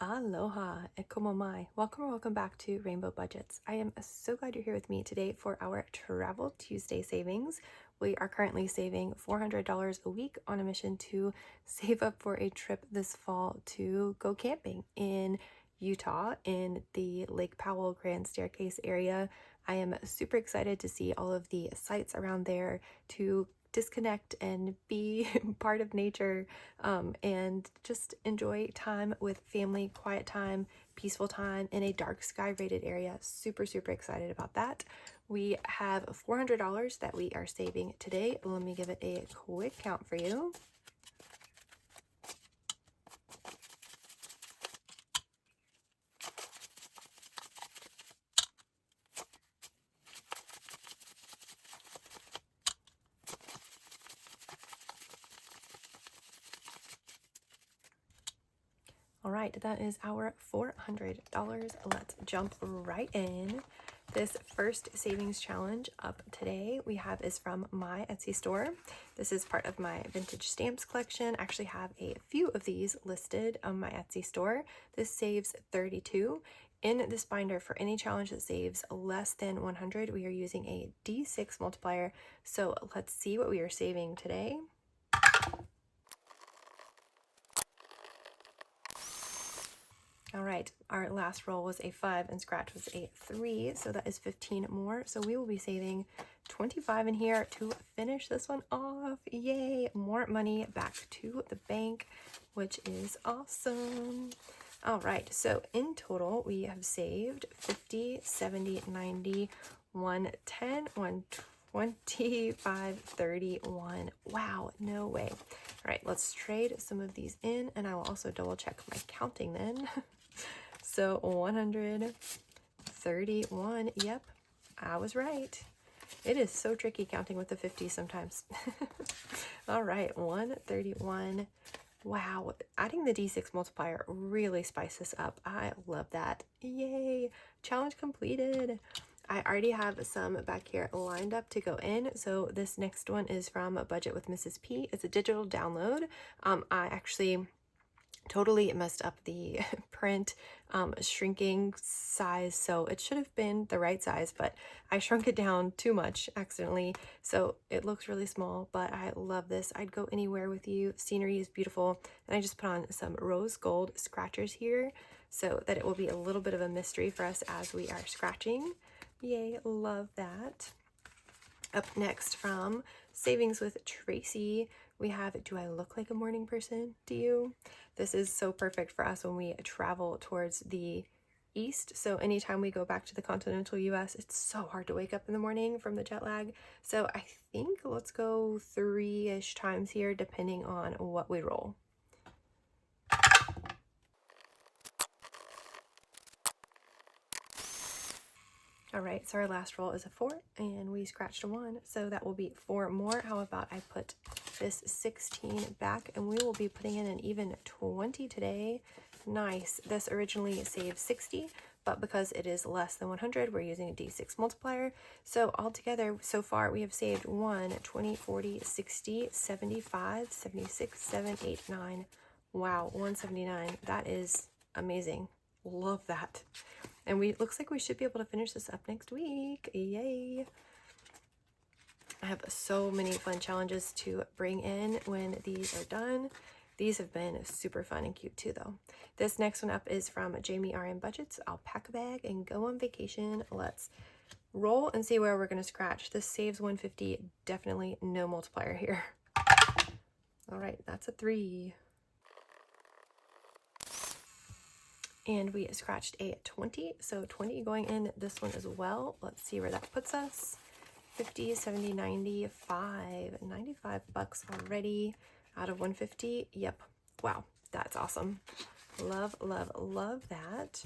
Aloha e como mai. Welcome or welcome back to Rainbow Budgets. I am so glad you're here with me today for our Travel Tuesday savings. We are currently saving $400 a week on a mission to save up for a trip this fall to go camping in Utah in the Lake Powell Grand Staircase area. I am super excited to see all of the sights around there, to disconnect and be part of nature, and just enjoy time with family, quiet time, peaceful time in a dark sky rated area. Super excited about that. We have $400 that we are saving today. Let me give it a quick count for you. All right, that is our $400. Let's jump right in. This first savings challenge up today we have is from my Etsy store. This is part of my vintage stamps collection. I actually have a few of these listed on my Etsy store. This saves 32. In this binder, for any challenge that saves less than 100, we are using a D6 multiplier. So let's see what we are saving today. All right, our last roll was a 5 and scratch was a 3, so that is 15 more. So we will be saving 25 in here to finish this one off. Yay, more money back to the bank, which is awesome. All right, so in total, we have saved 50, 70, 90, 110, 125, 31. Wow, no way. All right, let's trade some of these in, and I will also double check my counting then. So 131, yep, I was right. It is so tricky counting with the 50 sometimes. All right, 131. Wow, adding the D6 multiplier really spices this up. I love that. Yay, challenge completed. I already have some back here lined up to go in. So this next one is from Budget with Mrs. P. It's a digital download. I actually totally messed up the print shrinking size, so it should have been the right size, but I shrunk it down too much accidentally, so it looks really small. But I love this. I'd go anywhere with you. Scenery is beautiful, and I just put on some rose gold scratchers here so that it will be a little bit of a mystery for us as we are scratching. Yay, love that. Up next from Savings with Tracy, we have Do I Look Like a Morning Person? Do you? This is so perfect for us when we travel towards the east. So anytime we go back to the continental US, it's so hard to wake up in the morning from the jet lag. So I think let's go 3-ish times here, depending on what we roll. All right, so our last roll is a 4, and we scratched a 1, so that will be 4 more. How about I put this 16 back, and we will be putting in an even 20 today. Nice. This originally saved 60, but because it is less than 100, we're using a D6 multiplier. So altogether, so far, we have saved 1, 20, 40, 60, 75, 76, 7, 8, 9. Wow, 179. That is amazing. Love that. And looks like we should be able to finish this up next week. Yay. I have so many fun challenges to bring in when these are done. These have been super fun and cute too, though. This next one up is from Jamie RM Budgets. I'll pack a bag and go on vacation. Let's roll and see where we're going to scratch. This saves 150. Definitely no multiplier here. All right, that's a 3. And we scratched a 20, so 20 going in this one as well. Let's see where that puts us. 50, 70, 95, 95 bucks already out of 150. Yep. Wow, that's awesome. Love, love, love that.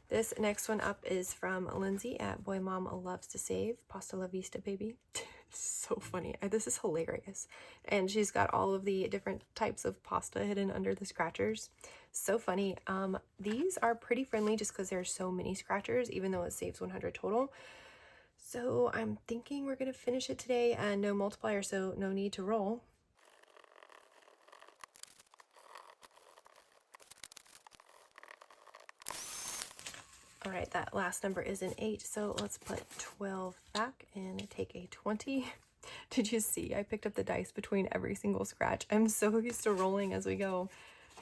This next one up is from Lindsay at Boy Mom Loves to Save. Pasta la vista, baby. So funny. This is hilarious. And she's got all of the different types of pasta hidden under the scratchers. So funny. These are pretty friendly just because there's so many scratchers, even though it saves 100 total. So I'm thinking we're going to finish it today, and no multiplier, so no need to roll. All right, that last number is an 8, so let's put 12 back and take a 20. Did you see? I picked up the dice between every single scratch. I'm so used to rolling as we go.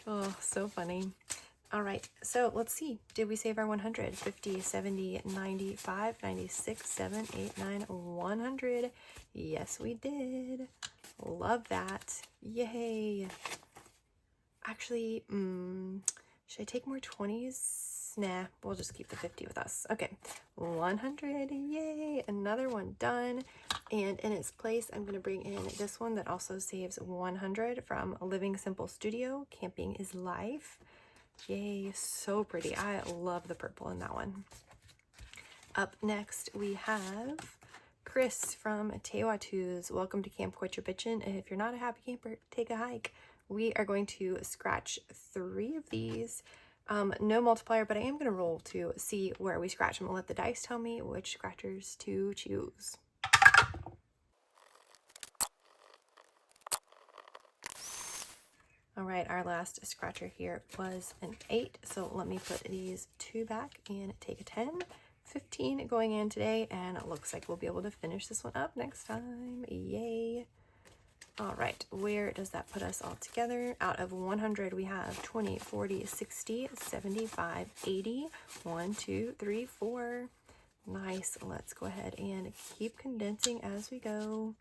Oh, so funny. All right, so let's see. Did we save our 100? 50, 70, 95, 96, 7, 8, 9, 100. Yes, we did. Love that. Yay. Actually, should I take more 20s? Nah, we'll just keep the 50 with us. Okay, 100, yay, another one done. And in its place, I'm gonna bring in this one that also saves 100 from Living Simple Studio, Camping is Life. Yay, so pretty. I love the purple in that one. Up next, we have Chris from Teotihuacan's Welcome to Camp Quit Your Bitchin'. If you're not a happy camper, take a hike. We are going to scratch 3 of these. No multiplier, but I am going to roll to see where we scratch. I'm going to let the dice tell me which scratchers to choose. All right, our last scratcher here was an 8, so let me put these 2 back and take a 10. 15 going in today, and it looks like we'll be able to finish this one up next time. Yay. All right, where does that put us all together? Out of 100, we have 20, 40, 60, 75, 80. 1, 2, 3, 4. Nice. Let's go ahead and keep condensing as we go,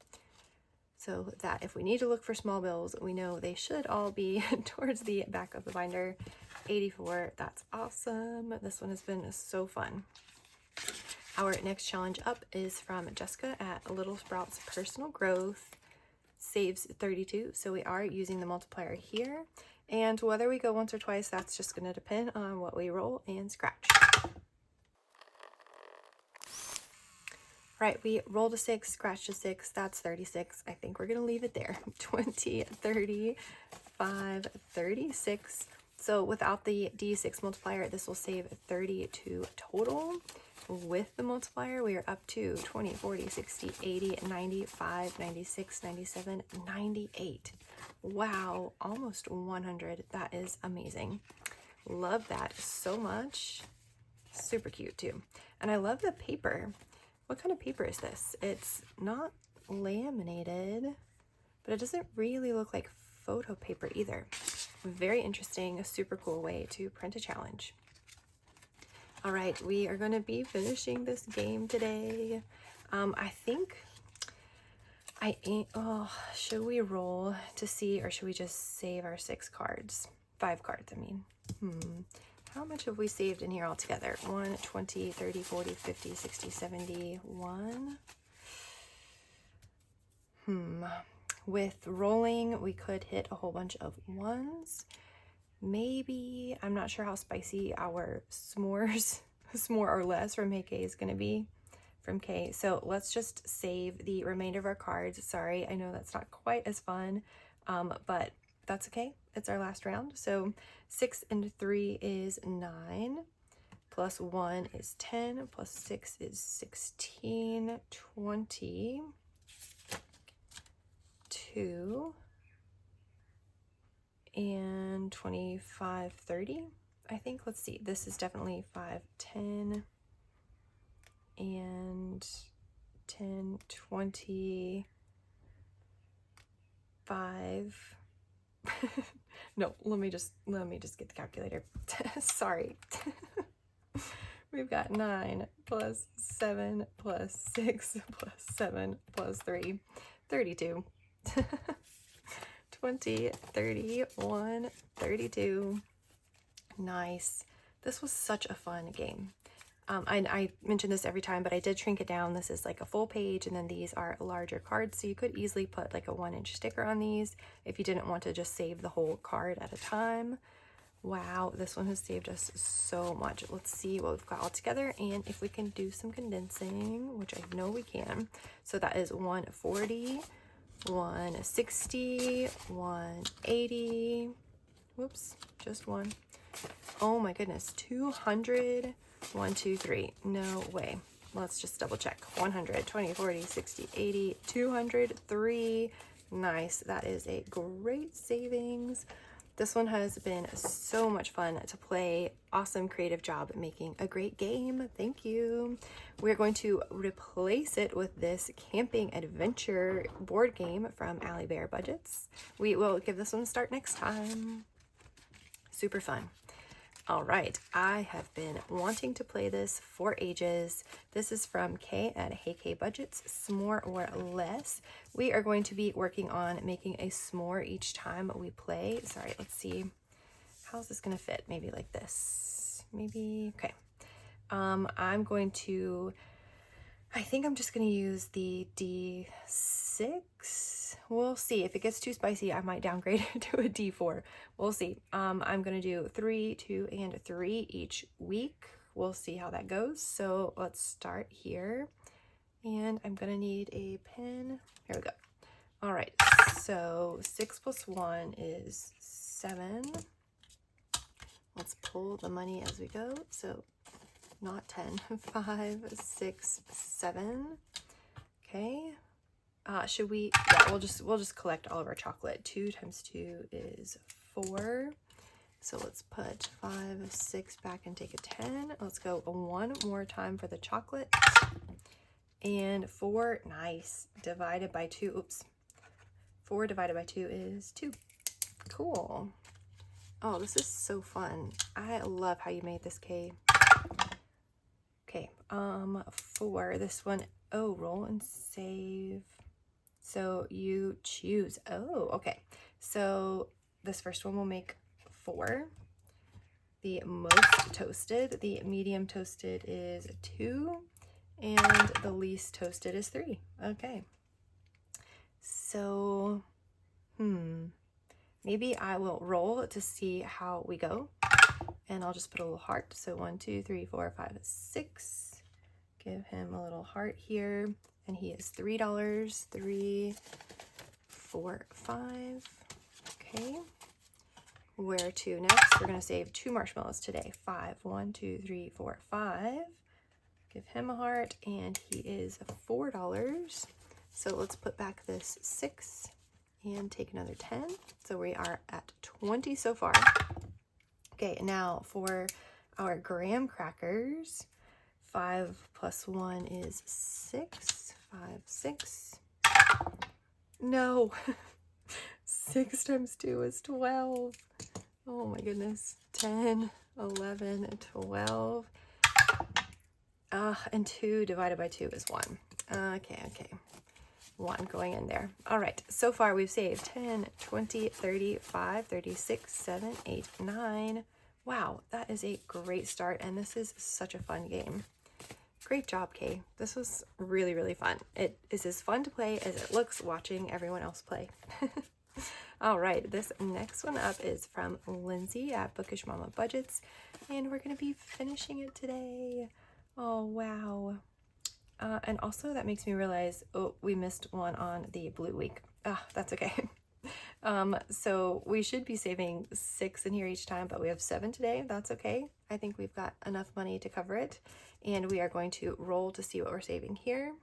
so that if we need to look for small bills, we know they should all be towards the back of the binder. 84. That's awesome. This one has been so fun. Our next challenge up is from Jessica at Little Sprouts Personal Growth. Saves 32, so we are using the multiplier here, and whether we go once or twice, that's just going to depend on what we roll and scratch. Right, we rolled a 6, scratched a 6, that's 36. I think we're going to leave it there. 20, 30, 5, 36. So without the D6 multiplier, this will save 32 total. With the multiplier, we are up to 20, 40, 60, 80, 95, 96, 97, 98. Wow, almost 100. That is amazing. Love that so much. Super cute too. And I love the paper. What kind of paper is this? It's not laminated, but it doesn't really look like photo paper either. Very interesting, a super cool way to print a challenge. All right, we are going to be finishing this game today. I think should we roll to see, or should we just save our 6 cards? 5 cards, I mean. How much have we saved in here altogether? 1, 20, 30, 40, 50, 60, 70, 1. With rolling, we could hit a whole bunch of 1s. Maybe, I'm not sure how spicy our s'more or less from Hey K is going to be from K. So let's just save the remainder of our cards. Sorry, I know that's not quite as fun, but that's okay. It's our last round. So 6 and 3 is 9, plus 1 is 10, plus 6 is 16, 20, 2, and 25, 30, I think. Let's see, this is definitely 5, 10, and 10, 20, 5. No, let me just get the calculator. Sorry. We've got 9 plus 7 plus 6 plus 7 plus 3, 32. 20, 31, 32. Nice. This was such a fun game. I mention this every time, but I did shrink it down. This is like a full page, and then these are larger cards, so you could easily put like a 1-inch sticker on these if you didn't want to just save the whole card at a time. Wow, this one has saved us so much. Let's see what we've got all together, and if we can do some condensing, which I know we can. So that is 140, 160, 180, whoops, just one. Oh my goodness, 200, 1, 2, 3, no way. Let's just double check. 100, 20, 40, 60, 80, 203. Nice, that is a great savings. This one has been so much fun to play. Awesome creative job making a great game. Thank you. We're going to replace it with this camping adventure board game from Allie Bear Budgets. We will give this one a start next time. Super fun. All right, I have been wanting to play this for ages. This is from Kay at Hey Kay Budgets, S'more or Less. We are going to be working on making a s'more each time we play. Sorry, let's see. How's this gonna fit? Maybe like this. Maybe, okay. I think I'm just gonna use the D6. We'll see. If it gets too spicy, I might downgrade it to a D4. We'll see. I'm gonna do 3, 2, and 3 each week. We'll see how that goes. So let's start here. And I'm gonna need a pen. Here we go. All right, so 6 plus 1 is 7. Let's pull the money as we go. So not 10, 5, 6, 7. Okay. Should we, yeah, we'll just collect all of our chocolate. 2 times 2 is 4. So let's put 5, 6 back and take a 10. Let's go one more time for the chocolate. And 4, nice, divided by 2, oops. 4 divided by 2 is 2. Cool. Oh, this is so fun. I love how you made this, Kay. Okay, for this one, oh, roll and save. So you choose, oh, okay. So this first one will make 4. The most toasted, the medium toasted is 2, and the least toasted is 3. Okay. So, maybe I will roll to see how we go. And I'll just put a little heart. So 1, 2, 3, 4, 5, 6. Give him a little heart here. And he is $3. 3, 4, 5. Okay. Where to next? We're going to save 2 marshmallows today. 5. 1, 2, 3, 4, 5. Give him a heart. And he is $4. So let's put back this 6 and take another 10. So we are at 20 so far. Okay, now for our graham crackers, 5 plus 1 is 6. 5, 6. No, 6 times 2 is 12. Oh my goodness. 10, 11, 12. And 2 divided by 2 is 1. Okay. 1 going in there. All right, so far we've saved 10, 20, 35, 36, 7, 8, 9. Wow, that is a great start, and this is such a fun game. Great job, Kay. This was really, really fun. It is as fun to play as it looks watching everyone else play. All right, this next one up is from Lindsay at Bookish Mama Budgets, and we're going to be finishing it today. Oh, wow. And also that makes me realize, oh, we missed one on the blue week. That's okay. So we should be saving 6 in here each time, but we have 7 today. That's okay. I think we've got enough money to cover it. And we are going to roll to see what we're saving here.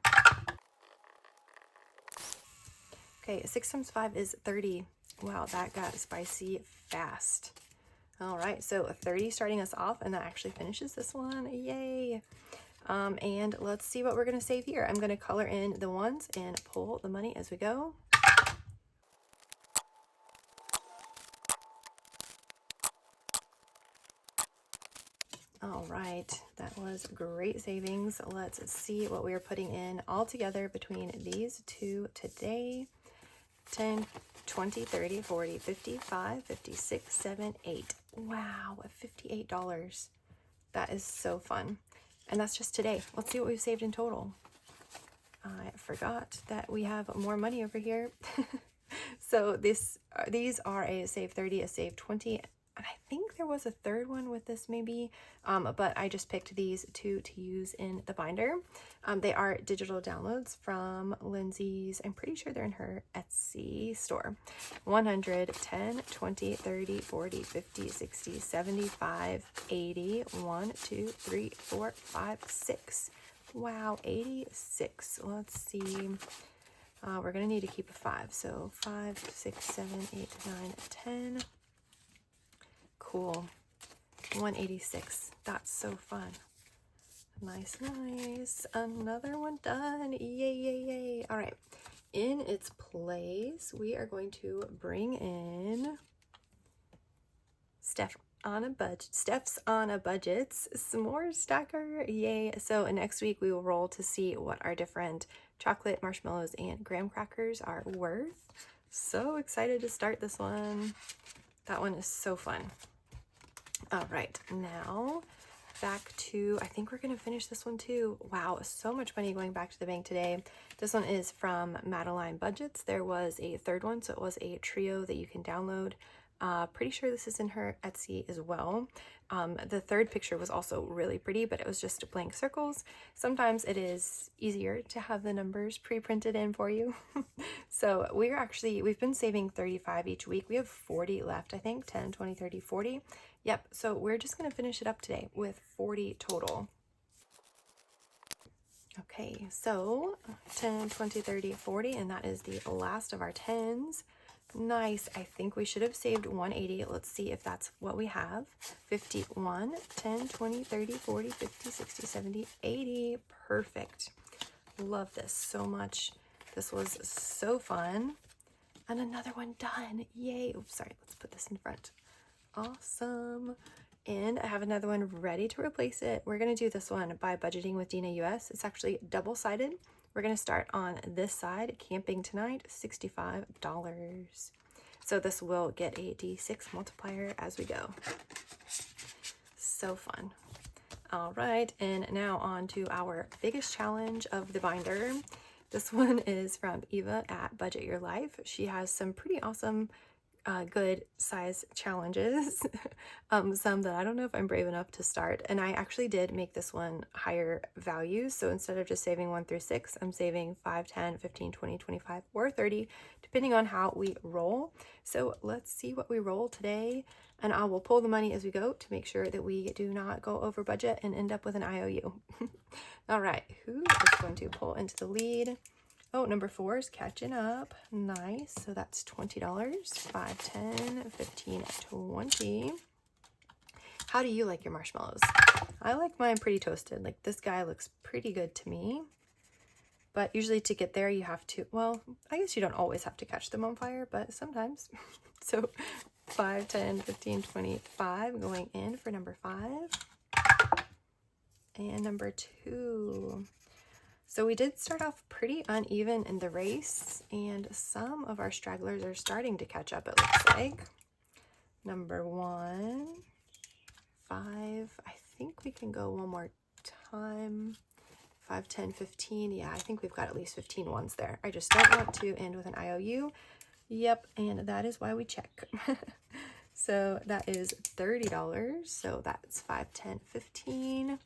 Okay, 6 times 5 is 30. Wow, that got spicy fast. All right, so 30 starting us off, and that actually finishes this one. Yay. And let's see what we're going to save here. I'm going to color in the ones and pull the money as we go. All right, that was great savings. Let's see what we are putting in all together between these two today. 10, 20, 30, 40, 55, 56, 7, 8. Wow, $58. That is so fun. And that's just today. Let's see what we've saved in total. I forgot that we have more money over here. So these are a save 30, a save 20, and I think there was a third one with this maybe, but I just picked these two to use in the binder. They are digital downloads from Lindsay's, I'm pretty sure they're in her Etsy store. 100, 10, 20, 30, 40, 50, 60, 75, 80, 1, 2, 3, 4, 5, 6. Wow, 86. Let's see. We're going to need to keep a 5. So 5, 6, 7, 8, 9, 10. cool. 186. That's so fun. Nice, nice. Another one done. Yay, yay, yay. All right. In its place, we are going to bring in Steph's on a Budget's s'more stacker. Yay. So next week we will roll to see what our different chocolate, marshmallows, and graham crackers are worth. So excited to start this one. That one is so fun. All right, now back to, I think we're going to finish this one too. Wow, so much money going back to the bank today. This one is from Madeline Budgets. There was a third one, so it was a trio that you can download. Pretty sure this is in her Etsy as well. The third picture was also really pretty, but it was just blank circles. Sometimes it is easier to have the numbers pre-printed in for you. So we've been saving 35 each week. We have 40 left, I think, 10, 20, 30, 40. Yep, so we're just going to finish it up today with 40 total. Okay, so 10, 20, 30, 40, and that is the last of our 10s. Nice. I think we should have saved 180. Let's see if that's what we have. 51, 10, 20, 30, 40, 50, 60, 70, 80. Perfect. Love this so much. This was so fun. And another one done. Yay. Oops, sorry. Let's put this in front. Awesome. And I have another one ready to replace it. We're going to do this one by Budgeting with Dina US. It's actually double-sided. We're going to start on this side, camping tonight, $65. So this will get a D6 multiplier as we go. So fun. All right, and now on to our biggest challenge of the binder. This one is from Eva at Budget Your Life. She has some pretty awesome good size challenges, some that I don't know if I'm brave enough to start. And I actually did make this one higher values. So instead of just saving 1 through 6, I'm saving 5, 10, 15, 20, 25, or 30, depending on how we roll. So let's see what we roll today. And I will pull the money as we go to make sure that we do not go over budget and end up with an IOU. All right, who is going to pull into the lead? Oh, number 4 is catching up. Nice. So that's $20. 5, 10, 15, 20. How do you like your marshmallows? I like mine pretty toasted. Like this guy looks pretty good to me. But usually to get there, you have to, well, I guess you don't always have to catch them on fire, but sometimes. So 5, 10, 15, 25 going in for number 5. And number 2. So we did start off pretty uneven in the race, and some of our stragglers are starting to catch up, it looks like. Number 1, 5. I think we can go one more time. 5, 10, 15. Yeah, I think we've got at least 15 ones there. I just don't want to end with an IOU. Yep, and that is why we check. So that is $30. So that's 5, 10, 15.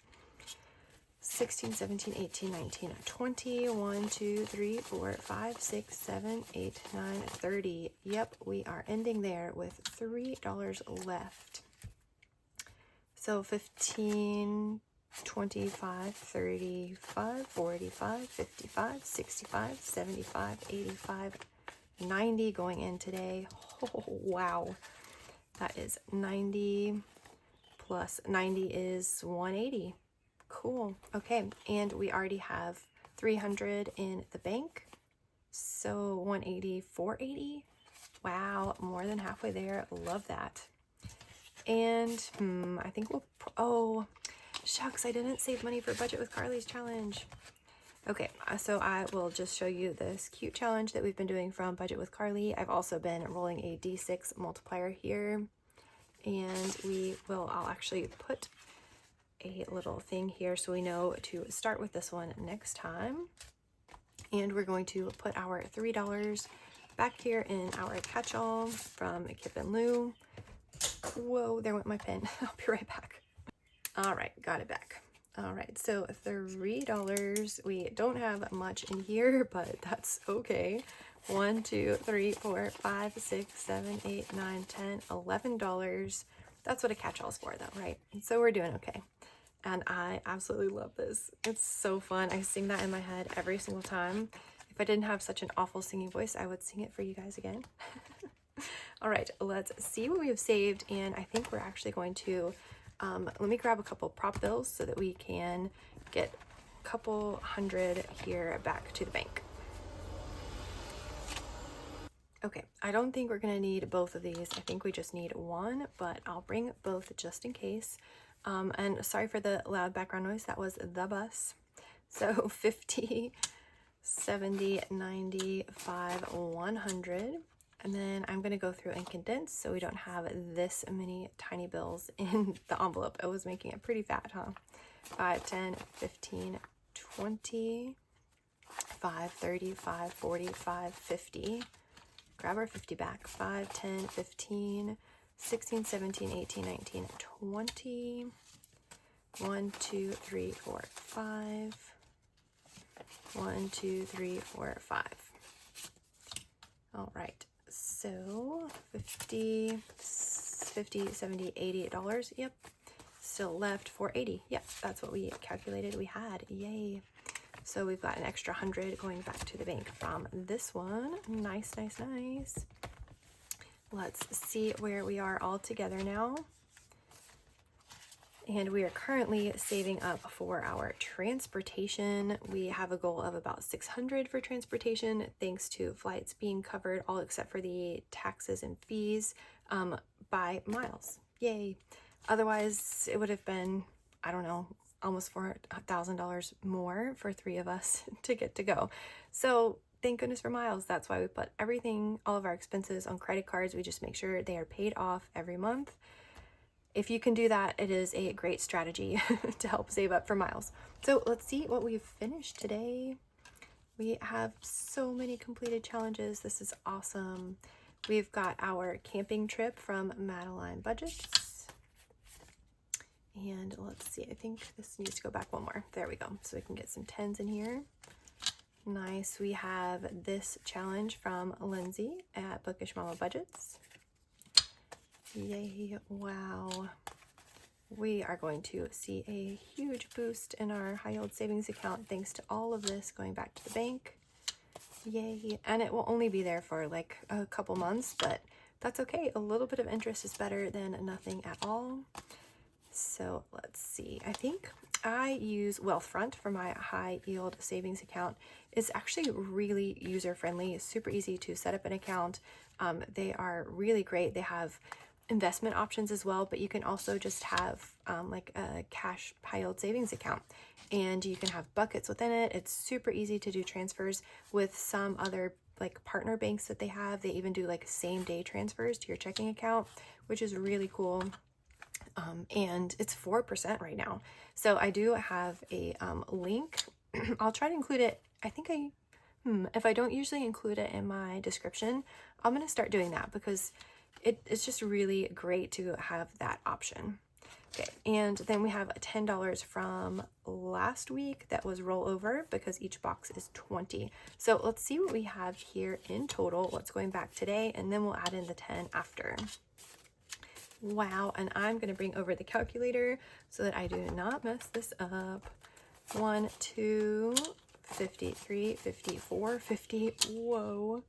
16, 17, 18, 19, 20, 1, 2, 3, 4, 5, 6, 7, 8, 9, 30. Yep, we are ending there with $3 left. So 15, 25, 35, 45, 55, 65, 75, 85, 90 going in today. Oh, wow. That is 90 plus 90 is 180. Cool. Okay, and we already have 300 in the bank. So 180, 480. Wow, more than halfway there. Love that. And I think we'll, oh, shucks, I didn't save money for Budget with Carly's challenge. Okay, so I will just show you this cute challenge that we've been doing from Budget with Carly. I've also been rolling a D6 multiplier here. And I'll actually put a little thing here so we know to start with this one next time. And we're going to put our $3 back here in our catch-all from Kip and Lou. Whoa, there went my pen. I'll be right back. All right, got it back. All right, so $3. We don't have much in here, but that's okay. 1, 2, 3, 4, 5, 6, 7, 8, 9, 10, $11. That's what a catch-all is for though, right? So we're doing okay. And I absolutely love this. It's so fun. I sing that in my head every single time. If I didn't have such an awful singing voice, I would sing it for you guys again. All right, let's see what we have saved. And I think we're actually going to, let me grab a couple prop bills so that we can get a couple hundred here back to the bank. Okay, I don't think we're gonna need both of these. I think we just need one, but I'll bring both just in case. And sorry for the loud background noise, that was the bus. So 50, 70, 95, 100. And then I'm gonna go through and condense so we don't have this many tiny bills in the envelope. I was making it pretty fat, huh? 5, 10, 15, 20, 5, 30, 5, 40, 5, 50. Grab our 50 back. 5, 10, 15, 16, 17, 18, 19, 20. 1, 2, 3, 4, 5. 1, 2, 3, 4, 5. All right. So 50, 70, $80. Yep. Still left for 80. Yep. That's what we calculated we had. Yay. So we've got an extra 100 going back to the bank from this one. Nice, nice, nice. Let's see where we are all together now. And we are currently saving up for our transportation. We have a goal of about 600 for transportation, thanks to flights being covered, all except for the taxes and fees, by miles. Yay. Otherwise, it would have been, I don't know, almost $4,000 more for 3 of us to get to go. So thank goodness for miles. That's why we put everything, all of our expenses on credit cards. We just make sure they are paid off every month. If you can do that, it is a great strategy to help save up for miles. So let's see what we've finished today. We have so many completed challenges. This is awesome. We've got our camping trip from Madeline Budgets. And let's see, I think this needs to go back one more. There we go. So we can get some 10s in here. Nice. We have this challenge from Lindsay at Bookish Mama Budgets. Yay. Wow. We are going to see a huge boost in our high yield savings account thanks to all of this going back to the bank. Yay. And it will only be there for like a couple months, but that's okay. A little bit of interest is better than nothing at all. So let's see. I think I use Wealthfront for my high yield savings account. It's actually really user friendly. It's super easy to set up an account. They are really great. They have investment options as well, but you can also just have like a cash high yield savings account, and you can have buckets within it. It's super easy to do transfers with some other like partner banks that they have. They even do like same day transfers to your checking account, which is really cool. And it's 4% right now. So I do have a link. I'll try to include it. I think if I don't usually include it in my description, I'm going to start doing that because it's just really great to have that option. Okay, and then we have $10 from last week that was rollover because each box is 20. So let's see what we have here in total, what's going back today, and then we'll add in the 10 after. Wow, and I'm going to bring over the calculator so that I do not mess this up. 1, 2, 53, 54, 50, whoa.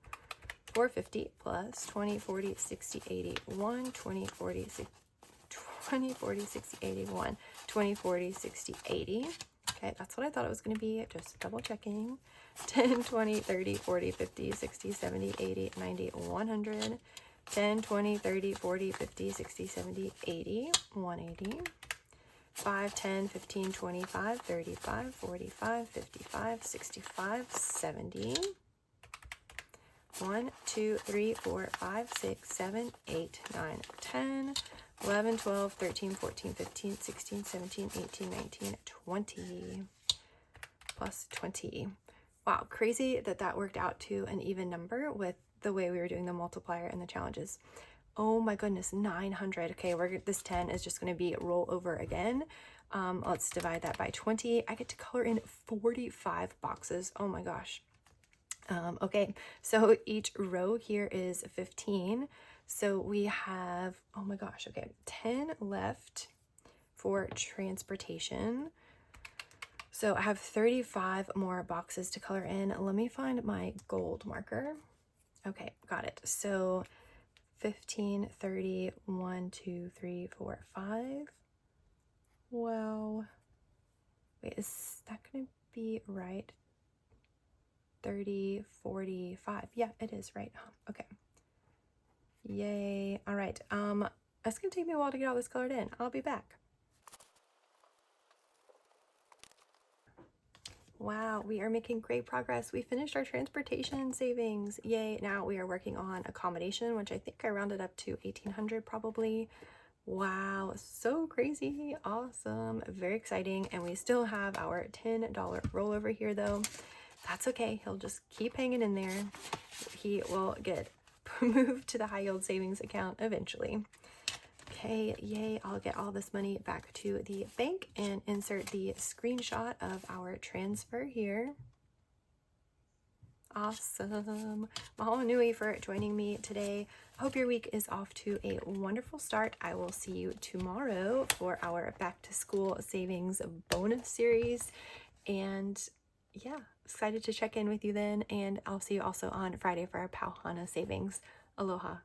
450 plus 20, 40, 60, 80, 1, 20, 40, 20, 40, 60, 81, 20, 40, 60, 80. Okay, that's what I thought it was going to be. Just double checking. 10, 20, 30, 40, 50, 60, 70, 80, 90, 100. 10, 20, 30, 40, 50, 60, 70, 80, 180. 5, 10, 15, 25, 35, 45, 55, 65, 70. 1, 2, 3, 4, 5, 6, 7, 8, 9, 10, 11, 12, 13, 14, 15, 16, 17, 18, 19, 20. Plus 20. Wow, crazy that that worked out to an even number with the way we were doing the multiplier and the challenges. Oh my goodness, 900. Okay, this 10 is just going to be roll over again. Let's divide that by 20. I get to color in 45 boxes. Oh my gosh. Okay, so each row here is 15. So we have, oh my gosh, okay, 10 left for transportation. So I have 35 more boxes to color in. Let me find my gold marker. Okay, got it. So 15, 30, 1, 2, 3, 4, 5. Wow. Wait, is that going to be right? 30, 45. Yeah, it is right. Okay. Yay. All right. It's going to take me a while to get all this colored in. I'll be back. Wow, we are making great progress. We finished our transportation savings. Yay. Now we are working on accommodation, which I think I rounded up to 1,800 probably. Wow, so crazy. Awesome. Very exciting. And we still have our $10 rollover here though. That's okay. He'll just keep hanging in there. He will get moved to the high yield savings account eventually. Okay, yay, I'll get all this money back to the bank and insert the screenshot of our transfer here. Awesome. Mahalo nui for joining me today. Hope your week is off to a wonderful start. I will see you tomorrow for our back to school savings bonus series. And yeah, excited to check in with you then. And I'll see you also on Friday for our Pauhana savings. Aloha.